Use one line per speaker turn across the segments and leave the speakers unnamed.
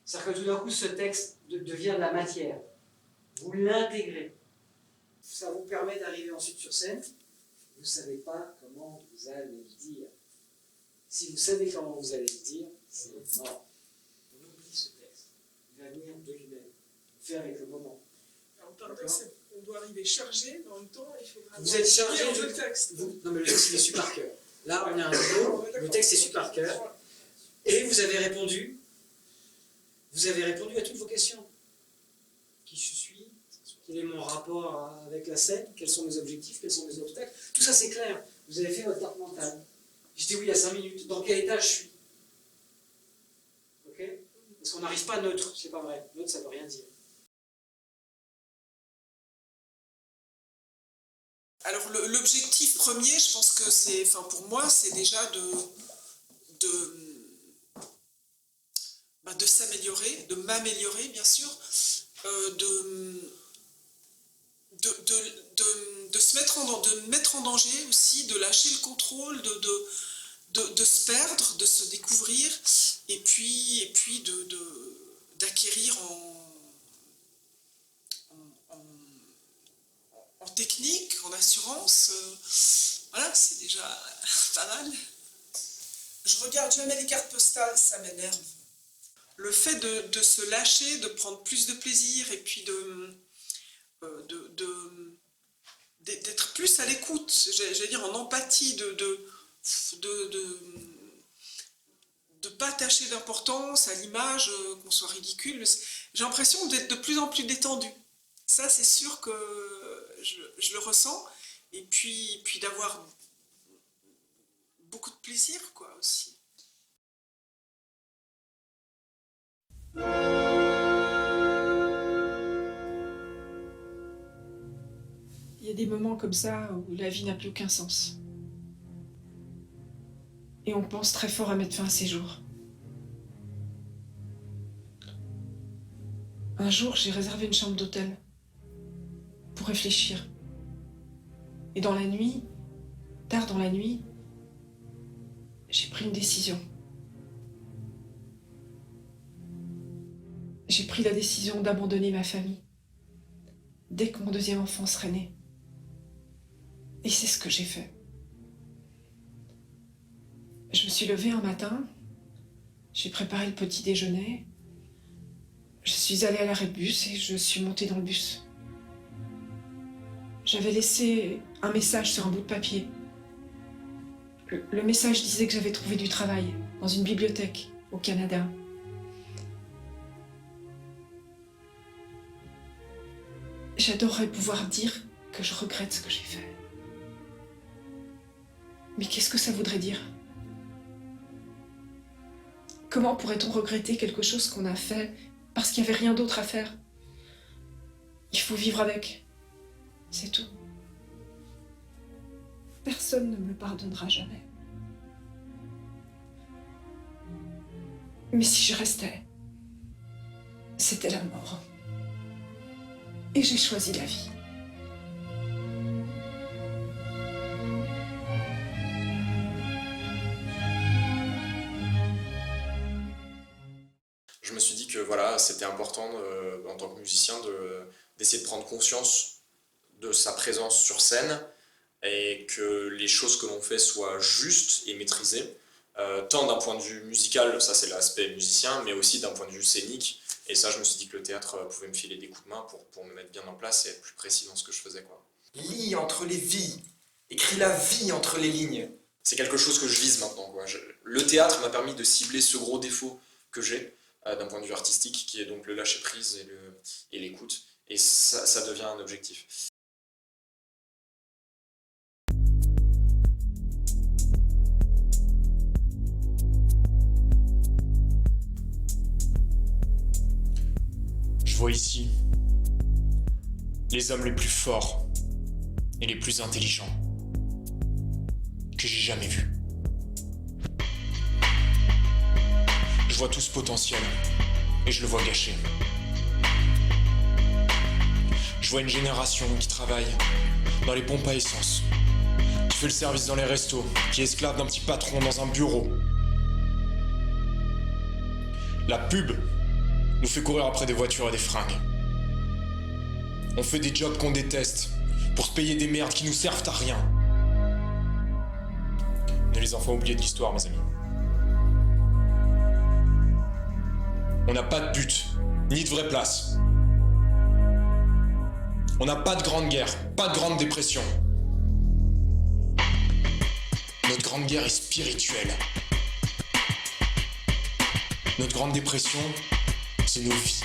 C'est-à-dire que tout d'un coup, ce texte devient de la matière. Vous l'intégrez. Ça vous permet d'arriver ensuite sur scène. Vous ne savez pas comment vous allez le dire. Si vous savez comment vous allez le dire, c'est mort. On oublie ce texte. Il va venir de lui-même. Faire avec le moment.
Alors, on doit arriver chargé, mais en même temps, il faut vraiment...
Vous êtes chargé
de le texte.
Non, mais le texte, il est su par cœur. Là, on a un niveau, le texte est su par cœur. Et vous avez répondu à toutes vos questions. Qui je suis? Quel est mon rapport avec la scène? Quels sont mes objectifs? Quels sont mes obstacles? Tout ça, c'est clair. Vous avez fait votre carte mentale. Je dis oui à 5 minutes. Dans quel état je suis? Ok? Parce qu'on n'arrive pas neutre. C'est pas vrai. Neutre, ça ne veut rien dire.
Alors, l'objectif premier, je pense que c'est, enfin, pour moi, c'est déjà de s'améliorer, de m'améliorer, bien sûr, de se mettre en danger aussi, de lâcher le contrôle, de se perdre, de se découvrir, et puis d'acquérir en technique, en assurance. Voilà, c'est déjà pas mal. Je regarde jamais les cartes postales, ça m'énerve. Le fait de se lâcher, de prendre plus de plaisir, et puis d'être plus à l'écoute, j'allais dire en empathie, de pas attacher d'importance à l'image, qu'on soit ridicule. J'ai l'impression d'être de plus en plus détendu. Ça, c'est sûr que je le ressens. Et puis d'avoir beaucoup de plaisir, quoi, aussi.
Il y a des moments comme ça où la vie n'a plus aucun sens. Et on pense très fort à mettre fin à ses jours. Un jour, j'ai réservé une chambre d'hôtel pour réfléchir. Et dans la nuit, tard dans la nuit, j'ai pris une décision. J'ai pris la décision d'abandonner ma famille dès que mon deuxième enfant serait né. Et c'est ce que j'ai fait. Je me suis levée un matin, j'ai préparé le petit déjeuner, je suis allée à l'arrêt de bus et je suis montée dans le bus. J'avais laissé un message sur un bout de papier. Le message disait que j'avais trouvé du travail dans une bibliothèque au Canada. J'adorerais pouvoir dire que je regrette ce que j'ai fait. Mais qu'est-ce que ça voudrait dire? Comment pourrait-on regretter quelque chose qu'on a fait parce qu'il n'y avait rien d'autre à faire? Il faut vivre avec. C'est tout. Personne ne me le pardonnera jamais. Mais si je restais, c'était la mort. Et j'ai choisi la vie.
Je me suis dit que voilà, c'était important en tant que musicien d'essayer de prendre conscience de sa présence sur scène et que les choses que l'on fait soient justes et maîtrisées, tant d'un point de vue musical, ça c'est l'aspect musicien, mais aussi d'un point de vue scénique. Et ça, je me suis dit que le théâtre pouvait me filer des coups de main pour me mettre bien en place et être plus précis dans ce que je faisais, quoi.
Lis entre les vies, écris la vie entre les lignes.
C'est quelque chose que je vise maintenant, quoi. Le théâtre m'a permis de cibler ce gros défaut que j'ai d'un point de vue artistique, qui est donc le lâcher-prise et l'écoute. Et ça devient un objectif.
Je vois ici les hommes les plus forts et les plus intelligents que j'ai jamais vus. Je vois tout ce potentiel et je le vois gâché. Je vois une génération qui travaille dans les pompes à essence, qui fait le service dans les restos, qui est esclave d'un petit patron dans un bureau. La pub nous fait courir après des voitures et des fringues. On fait des jobs qu'on déteste pour se payer des merdes qui nous servent à rien. On est les enfants oubliés de l'histoire, mes amis. On n'a pas de but, ni de vraie place. On n'a pas de grande guerre, pas de grande dépression. Notre grande guerre est spirituelle. Notre grande dépression, c'est nos vies.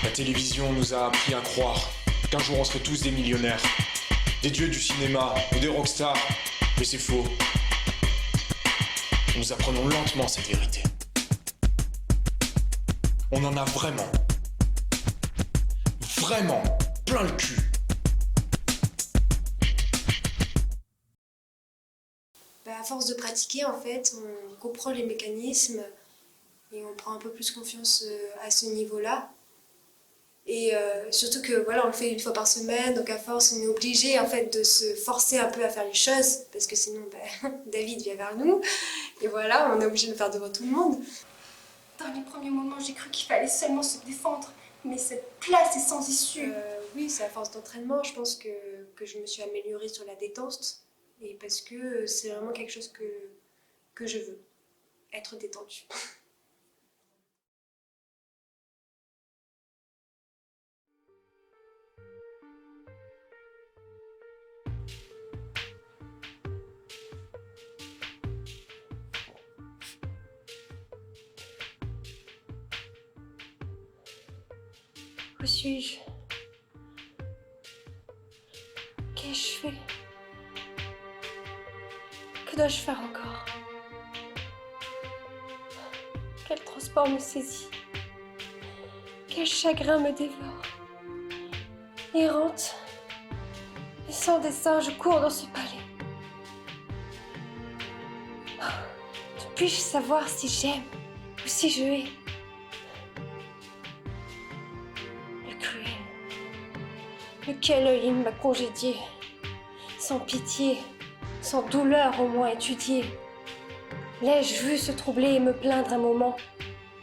La télévision nous a appris à croire qu'un jour on serait tous des millionnaires, des dieux du cinéma ou des rockstars, mais c'est faux. Nous apprenons lentement cette vérité. On en a vraiment plein le cul.
À force de pratiquer, en fait, on comprend les mécanismes et on prend un peu plus confiance à ce niveau-là. Et surtout que voilà, on le fait une fois par semaine, donc à force, on est obligé en fait de se forcer un peu à faire les choses, parce que sinon, David vient vers nous, et voilà, on est obligé de le faire devant tout le monde.
Dans les premiers moments, j'ai cru qu'il fallait seulement se défendre, mais cette place est sans issue.
Oui, c'est à force d'entraînement, je pense que je me suis améliorée sur la détente, et parce que c'est vraiment quelque chose que je veux, être détendue.
Où suis-je? Qu'ai-je fait? Que dois-je faire encore? Quel transport me saisit? Quel chagrin me dévore? Errante et sans dessein, je cours dans ce palais. Puis-je savoir si j'aime ou si je hais? Quel œil il m'a congédié, sans pitié, sans douleur au moins étudiée. L'ai-je vu se troubler et me plaindre un moment?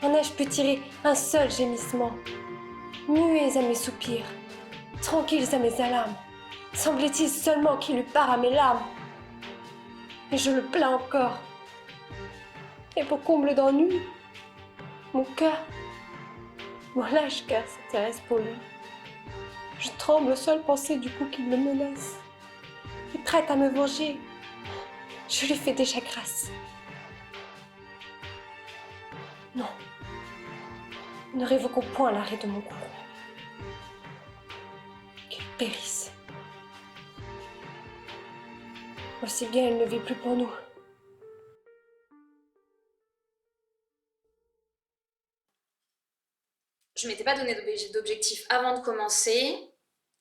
En ai-je pu tirer un seul gémissement? Muets à mes soupirs, tranquilles à mes alarmes, semblait-il seulement qu'il eût part à mes larmes? Et je le plains encore. Et pour comble d'ennui, mon cœur, mon lâche cœur s'intéresse pour lui. Je tremble aux seules pensées du coup qu'il me menace. Il prête à me venger. Je lui fais déjà grâce. Non. Ne révoquons point l'arrêt de mon cours. Qu'il périsse. Aussi bien il ne vit plus pour nous.
Je m'étais pas donné d'objectif avant de commencer.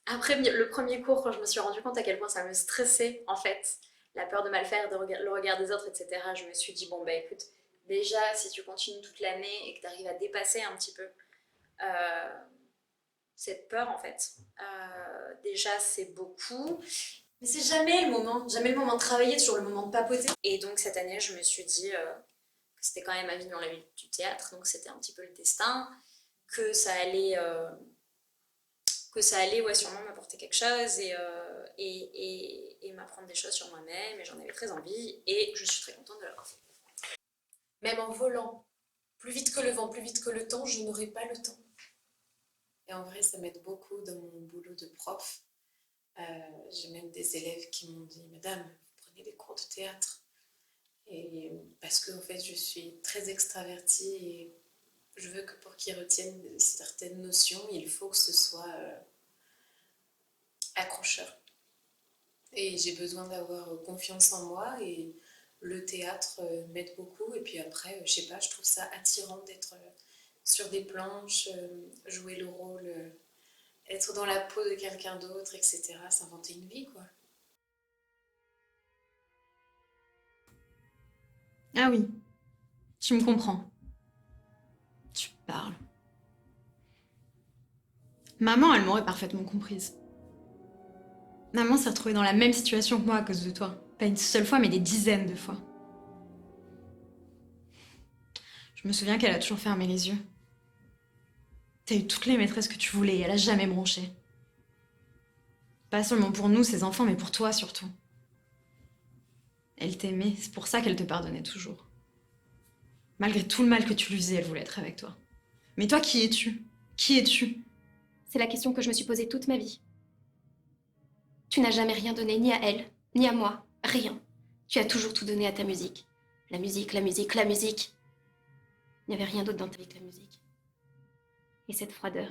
Après le premier cours, quand je me suis rendu compte à quel point ça me stressait, en fait, la peur de mal faire, le regard des autres, etc., je me suis dit, bon bah écoute, déjà, si tu continues toute l'année et que tu arrives à dépasser un petit peu cette peur, en fait, déjà c'est beaucoup. Mais c'est jamais le moment de travailler, toujours le moment de papoter. Et donc cette année, je me suis dit que c'était quand même ma vie dans la vie du théâtre, donc c'était un petit peu le destin, que ça allait ouais, sûrement m'apporter quelque chose et m'apprendre des choses sur moi-même, et j'en avais très envie, et je suis très contente de l'avoir fait.
Même en volant, plus vite que le vent, plus vite que le temps, je n'aurai pas le temps. Et en vrai, ça m'aide beaucoup dans mon boulot de prof. J'ai même des élèves qui m'ont dit « Madame, vous prenez des cours de théâtre ?» Et parce que en fait, je suis très extravertie et je veux que pour qu'ils retiennent certaines notions, il faut que ce soit accrocheur. Et j'ai besoin d'avoir confiance en moi, et le théâtre m'aide beaucoup. Et puis après, je sais pas, je trouve ça attirant d'être sur des planches, jouer le rôle, être dans la peau de quelqu'un d'autre, etc. S'inventer une vie, quoi.
Ah oui, tu me comprends. Tu parles. Maman, elle m'aurait parfaitement comprise. Maman s'est retrouvée dans la même situation que moi à cause de toi. Pas une seule fois, mais des dizaines de fois. Je Je me souviens qu'elle a toujours fermé les yeux. T'as eu toutes les maîtresses que tu voulais et elle a jamais bronché. Pas seulement pour nous, ses enfants, mais pour toi surtout. Elle t'aimait, c'est pour ça qu'elle te pardonnait toujours. Malgré tout le mal que tu lui faisais, elle voulait être avec toi. Mais toi, qui es-tu? Qui es-tu?
C'est la question que je me suis posée toute ma vie. Tu n'as jamais rien donné, ni à elle, ni à moi. Rien. Tu as toujours tout donné à ta musique. La musique, la musique, la musique. Il n'y avait rien d'autre dans ta vie que la musique. Et cette froideur.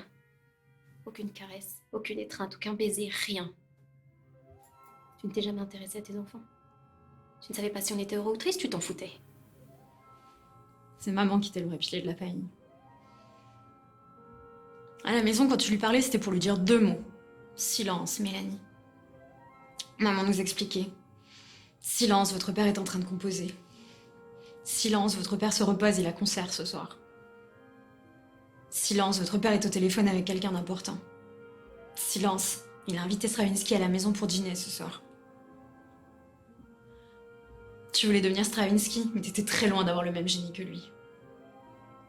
Aucune caresse, aucune étreinte, aucun baiser, rien. Tu ne t'es jamais intéressée à tes enfants. Tu ne savais pas si on était heureux ou triste, tu t'en foutais.
C'est maman qui était le vrai pilier de la famille. À la maison, quand tu lui parlais, c'était pour lui dire 2 mots. Silence, Mélanie. Maman nous expliquait. Silence, votre père est en train de composer. Silence, votre père se repose, il a concert ce soir. Silence, votre père est au téléphone avec quelqu'un d'important. Silence, il a invité Stravinsky à la maison pour dîner ce soir. Tu voulais devenir Stravinsky, mais t'étais très loin d'avoir le même génie que lui.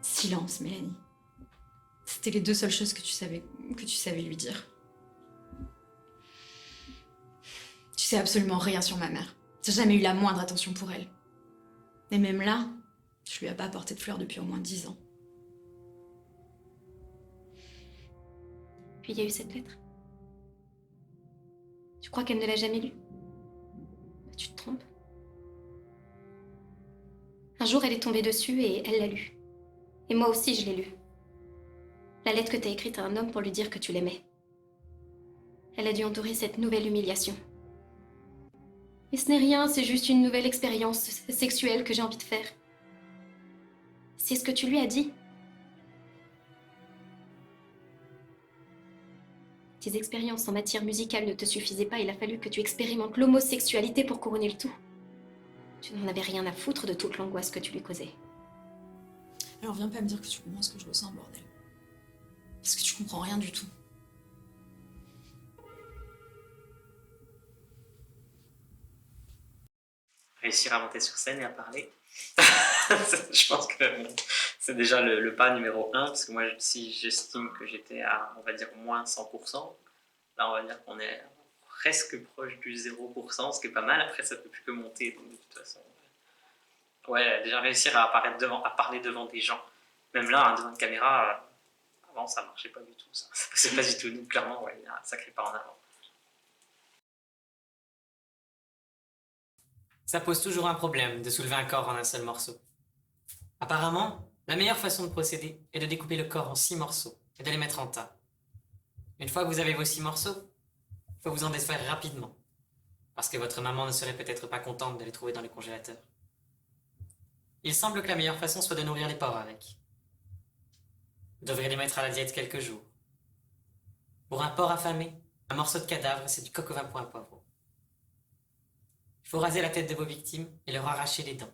Silence, Mélanie. C'était les 2 seules choses que tu savais lui dire. Tu sais absolument rien sur ma mère. T'as jamais eu la moindre attention pour elle. Et même là, je lui ai pas apporté de fleurs depuis au moins 10 ans.
Puis il y a eu cette lettre. Tu crois qu'elle ne l'a jamais lue? Tu te trompes. Un jour, elle est tombée dessus et elle l'a lue. Et moi aussi, je l'ai lue. La lettre que t'as écrite à un homme pour lui dire que tu l'aimais. Elle a dû endurer cette nouvelle humiliation. Et ce n'est rien, c'est juste une nouvelle expérience sexuelle que j'ai envie de faire. C'est ce que tu lui as dit. Tes expériences en matière musicale ne te suffisaient pas, il a fallu que tu expérimentes l'homosexualité pour couronner le tout. Tu n'en avais rien à foutre de toute l'angoisse que tu lui causais.
Alors viens pas me dire que tu comprends ce que je ressens, bordel. Parce que tu comprends rien du tout.
Réussir à monter sur scène et à parler. Je pense que bon, c'est déjà le pas numéro 1, parce que moi, si j'estime que j'étais à, on va dire, moins 100%, là, on va dire qu'on est presque proche du 0%, ce qui est pas mal. Après, ça peut plus que monter, donc de toute façon. Ouais, déjà réussir à parler devant des gens. Même là, devant une caméra, avant, ça marchait pas du tout. Ça passait pas du tout. Donc, clairement, ouais, il y a un sacré pas en avant.
Ça pose toujours un problème de soulever un corps en un seul morceau. Apparemment, la meilleure façon de procéder est de découper le corps en 6 morceaux et de les mettre en tas. Une fois que vous avez vos 6 morceaux, il faut vous en défaire rapidement, parce que votre maman ne serait peut-être pas contente de les trouver dans le congélateur. Il semble que la meilleure façon soit de nourrir les porcs avec. Vous devrez les mettre à la diète quelques jours. Pour un porc affamé, un morceau de cadavre, c'est du coq au vin pour un poivreau. Il faut raser la tête de vos victimes et leur arracher les dents.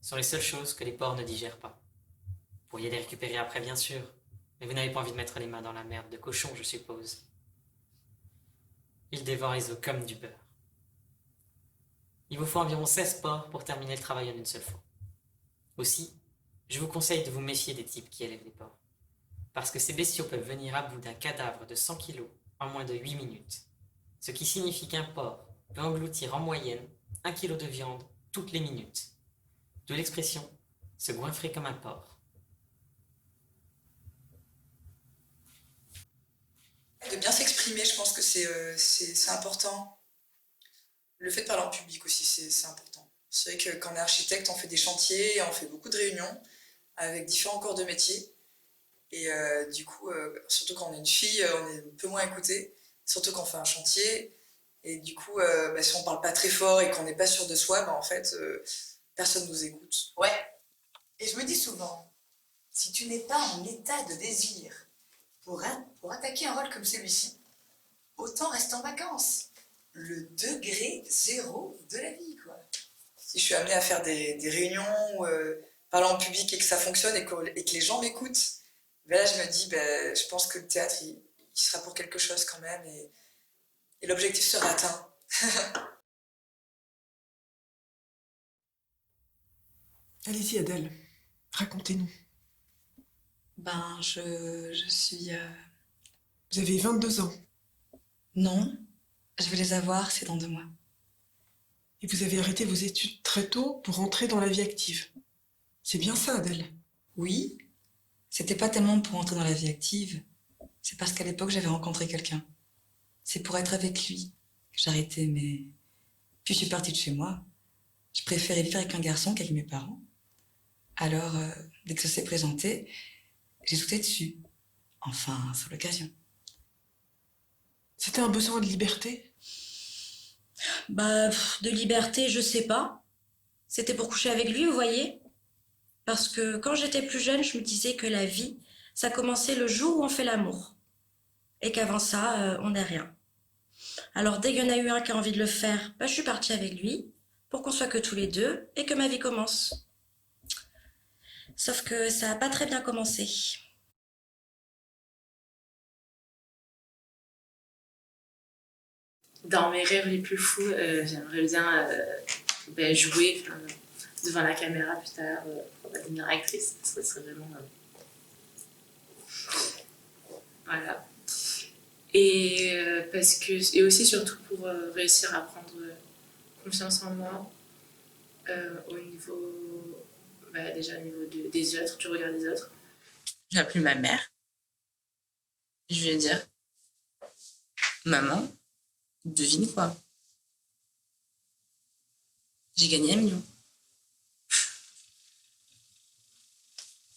Ce sont les seules choses que les porcs ne digèrent pas. Vous pourriez les récupérer après, bien sûr, mais vous n'avez pas envie de mettre les mains dans la merde de cochon, je suppose. Ils dévorent les os comme du beurre. Il vous faut environ 16 porcs pour terminer le travail en une seule fois. Aussi, je vous conseille de vous méfier des types qui élèvent les porcs, parce que ces bestiaux peuvent venir à bout d'un cadavre de 100 kilos en moins de 8 minutes, ce qui signifie qu'un porc peut engloutir en moyenne 1 kilo de viande toutes les minutes. D'où l'expression « se goinfrer comme un porc ».
De bien s'exprimer, je pense que c'est important. Le fait de parler en public aussi, c'est important. C'est vrai que quand on est architecte, on fait des chantiers, on fait beaucoup de réunions avec différents corps de métier. Et du coup, surtout quand on est une fille, on est un peu moins écouté, surtout quand on fait un chantier. Et du coup, si on parle pas très fort et qu'on n'est pas sûr de soi, en fait, personne nous écoute.
Ouais. Et je me dis souvent, si tu n'es pas en état de désir pour attaquer un rôle comme celui-ci, autant rester en vacances. Le degré 0 de la vie, quoi.
Si je suis amenée à faire des réunions ou parler en public et que ça fonctionne et que les gens m'écoutent, ben là, je me dis, je pense que le théâtre, il sera pour quelque chose quand même. Et l'objectif sera atteint.
Allez-y, Adèle. Racontez-nous.
Je suis...
Vous avez 22 ans.
Non, je vais les avoir, c'est dans 2 mois.
Et vous avez arrêté vos études très tôt pour entrer dans la vie active. C'est bien ça, Adèle?
Oui, c'était pas tellement pour entrer dans la vie active, c'est parce qu'à l'époque j'avais rencontré quelqu'un. C'est pour être avec lui que j'ai arrêté, mais... Puis je suis partie de chez moi. Je préférais vivre avec un garçon qu'avec mes parents. Alors, dès que ça s'est présenté, j'ai sauté dessus. Enfin, sur l'occasion.
C'était un besoin de liberté?
De liberté, je sais pas. C'était pour coucher avec lui, vous voyez? Parce que quand j'étais plus jeune, je me disais que la vie, ça commençait le jour où on fait l'amour. Et qu'avant ça, on n'est rien. Alors dès qu'il y en a eu un qui a envie de le faire, je suis partie avec lui pour qu'on soit que tous les deux et que ma vie commence. Sauf que ça n'a pas très bien commencé.
Dans mes rêves les plus fous, j'aimerais bien jouer devant la caméra plus tard pour devenir actrice. Ça serait vraiment... Voilà. Et aussi surtout pour réussir à prendre confiance en moi au niveau... déjà au niveau des autres, du regard des autres.
J'ai appelé ma mère. Je lui ai dit, maman, devine quoi? J'ai gagné 1 million.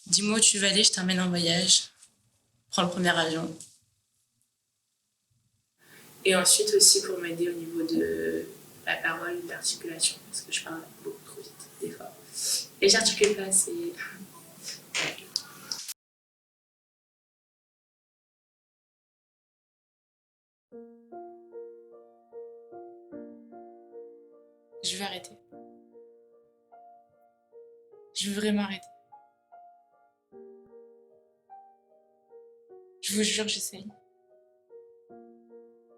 Dis-moi où tu vas aller, je t'emmène en voyage. Prends le premier avion.
Et ensuite aussi pour m'aider au niveau de la parole, de l'articulation, parce que je parle beaucoup trop vite des fois. Et j'articule pas assez.
Je veux arrêter. Je veux vraiment arrêter. Je vous jure, j'essaye.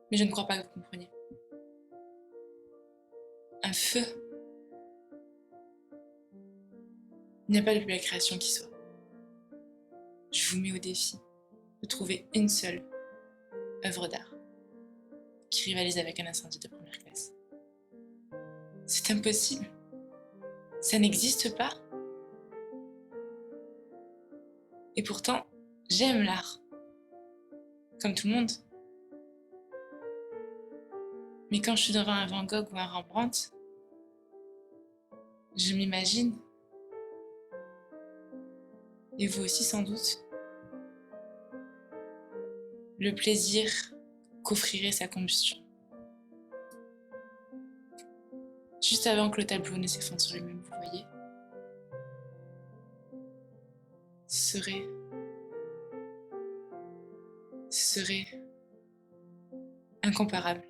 Mais je ne crois pas que vous compreniez. Un feu. Il n'y a pas de plus belle création qui soit. Je vous mets au défi de trouver une seule œuvre d'art qui rivalise avec un incendie de première classe. C'est impossible. Ça n'existe pas. Et pourtant, j'aime l'art. Comme tout le monde. Mais quand je suis devant un Van Gogh ou un Rembrandt, je m'imagine, et vous aussi sans doute, le plaisir qu'offrirait sa combustion. Juste avant que le tableau ne s'effondre sur lui-même, vous voyez, ce serait incomparable.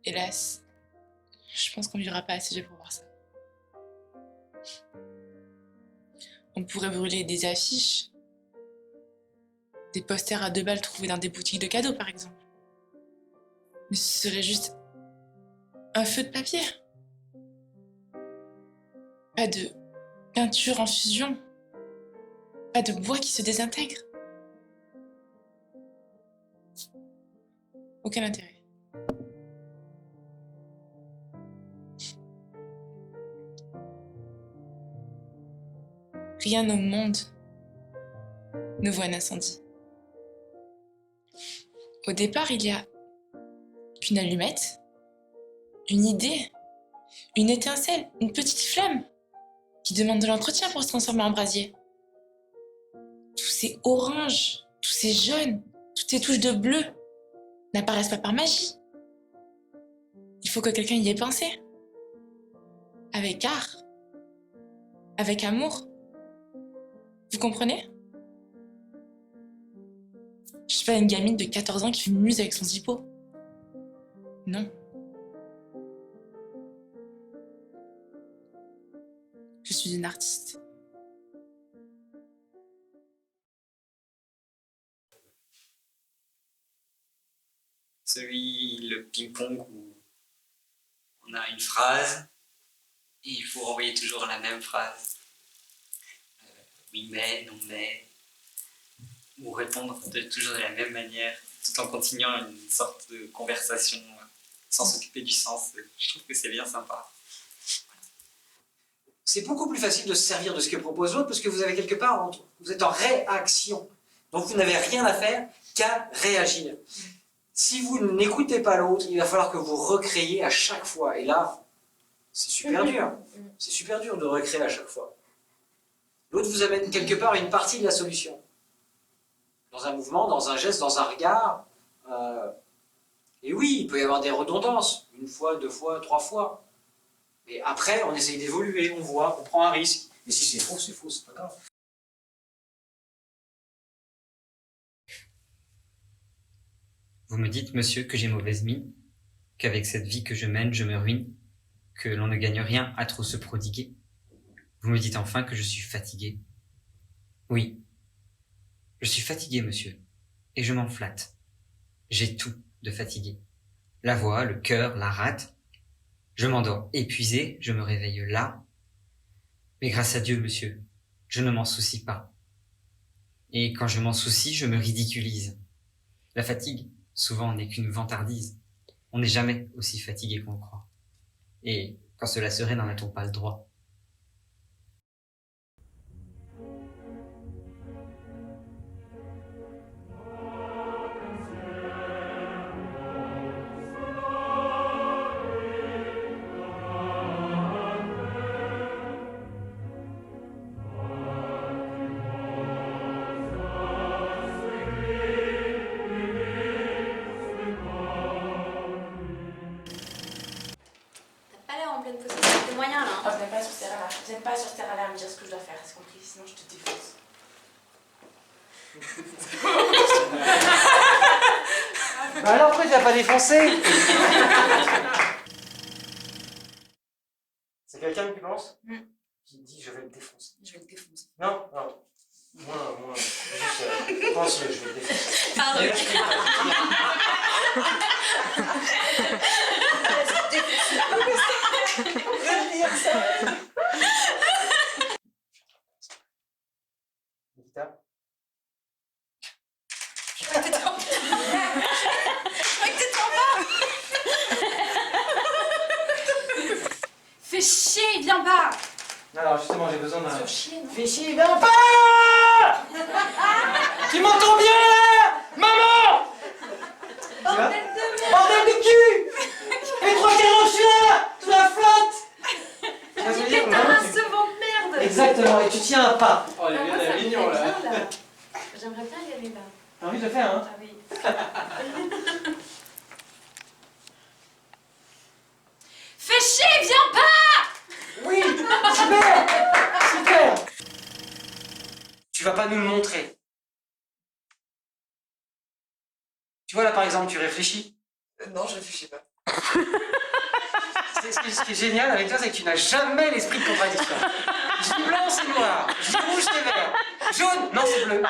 Hélas, je pense qu'on ne vivra pas assez vieux pour voir ça. On pourrait brûler des affiches, des posters à 2 balles trouvés dans des boutiques de cadeaux, par exemple. Mais ce serait juste un feu de papier. Pas de peinture en fusion. Pas de bois qui se désintègre. Aucun intérêt. Rien au monde ne vaut un incendie. Au départ, il y a une allumette, une idée, une étincelle, une petite flamme qui demande de l'entretien pour se transformer en brasier. Tous ces oranges, tous ces jaunes, toutes ces touches de bleu n'apparaissent pas par magie. Il faut que quelqu'un y ait pensé. Avec art, avec amour. Vous comprenez? Je suis pas une gamine de 14 ans qui fait une muse avec son zippo. Non. Je suis une artiste.
le ping-pong où on a une phrase et il faut renvoyer toujours la même phrase. Oui mais, non mais, ou répondre toujours de la même manière tout en continuant une sorte de conversation sans s'occuper du sens. Je trouve que c'est bien sympa.
C'est beaucoup plus facile de se servir de ce que propose l'autre parce que vous avez quelque part, vous êtes en réaction. Donc vous n'avez rien à faire qu'à réagir. Si vous n'écoutez pas l'autre, il va falloir que vous recréiez à chaque fois. Et là, c'est super dur. C'est super dur de recréer à chaque fois. L'autre vous amène quelque part une partie de la solution. Dans un mouvement, dans un geste, dans un regard. Et oui, il peut y avoir des redondances. Une fois, 2 fois, 3 fois. Mais après, on essaye d'évoluer, on voit, on prend un risque. Et si c'est faux, c'est pas grave.
Vous me dites, monsieur, que j'ai mauvaise mine, qu'avec cette vie que je mène, je me ruine, que l'on ne gagne rien à trop se prodiguer. Vous me dites enfin que je suis fatigué. Oui, je suis fatigué, monsieur, et je m'en flatte. J'ai tout de fatigué. La voix, le cœur, la rate. Je m'endors épuisé, je me réveille là. Mais grâce à Dieu, monsieur, je ne m'en soucie pas. Et quand je m'en soucie, je me ridiculise. La fatigue, souvent, n'est qu'une vantardise. On n'est jamais aussi fatigué qu'on le croit. Et quand cela serait, n'en a-t-on pas le droit?
Vous n'êtes pas sur ce terrain-là à me dire ce que je dois faire, c'est compris? Sinon je te défonce.
Bah alors pourquoi tu n'as pas défoncé? C'est quelqu'un qui pense? Qui dit je vais le défoncer.
Je vais le défoncer.
Non, non. Moi, juste pense je vais le défoncer.
Pardon.
Nikita?
Je crois que t'es trop bas. Fais chier, il vient pas.
Alors justement, j'ai besoin d'un...
Sur chier, non?
Fais chier, viens pas. Tu m'entends bien là? Maman!
Bordel de merde.
Bordel de cul! Fais 3 quarts d'heure, je suis là! Tu la flotte!
Vas-y, pète ta race de vent de merde.
Exactement, et tu tiens un pas.
Oh, elle est mignon là. J'aimerais bien y aller là.
T'as envie de le faire, hein?
Ah oui. Fais chier, viens pas!
Oui! Super! Super! Tu vas pas nous le montrer. Tu vois là par exemple, tu réfléchis?
Non, je réfléchis pas.
Ce qui est génial avec toi, c'est que tu n'as jamais l'esprit de contradiction. Je dis blanc, c'est noir. Je dis rouge, c'est vert. Jaune, non, c'est bleu.